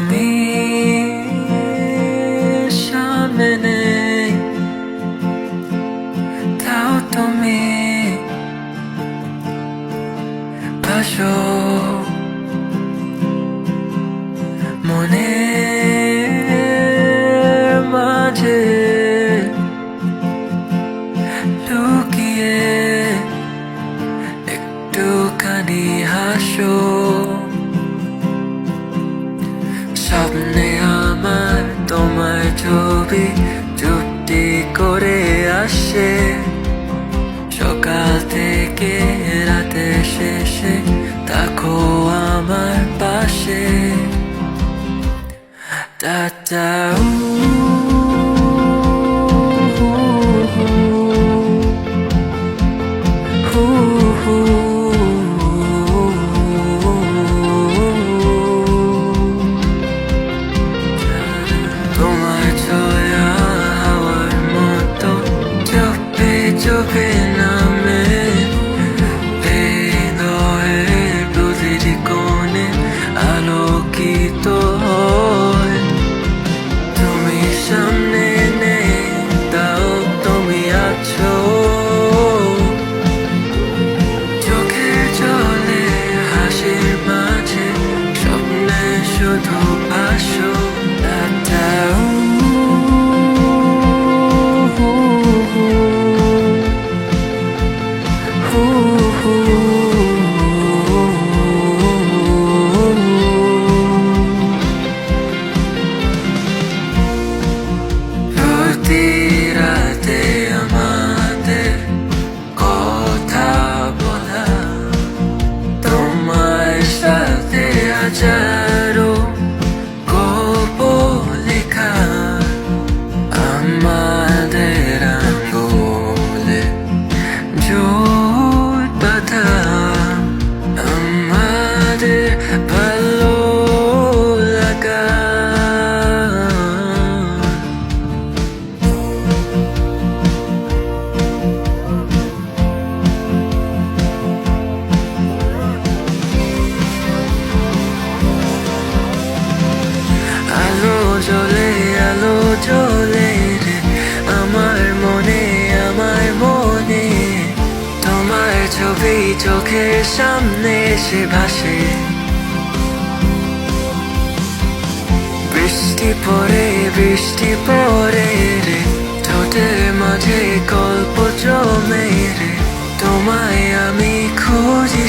তুমি সামনে নেই, তাও তুমি ভাসো মনের মাঝে লুকিয়ে একটুখানি হাসো। স্বপ্নে আমার তোমার ছবি চুপটি করে আসে, সকাল থেকে রাতের শেষে থাকো আমার পাশে। টাটা তোমার ছয়া হাওয়ার মতো চোখে চোখে নামে, হৃদয়ের প্রতিটি কোণে আলোকিত হয়। তুমি সামনে নেই, তাও তুমি আছো চোখের জলে হাসির মাঝে, স্বপ্নে শুধু ভাসো। প্রতি রাতে আমাদের কথা বলা, তোমার সাথে হাজারো গল্প লেখা, আমাদের আঙ্গুলে জোট বাঁধা, আমাদের ভালো লাগা। আলো জ্বলে রে আমার মনে তোমার ছবি চোখের সামনে এসে ভাসে। বৃষ্টি পড়ে রে ঠোঁটের মাঝে গল্প জমে রে, তোমায় আমি খুঁজি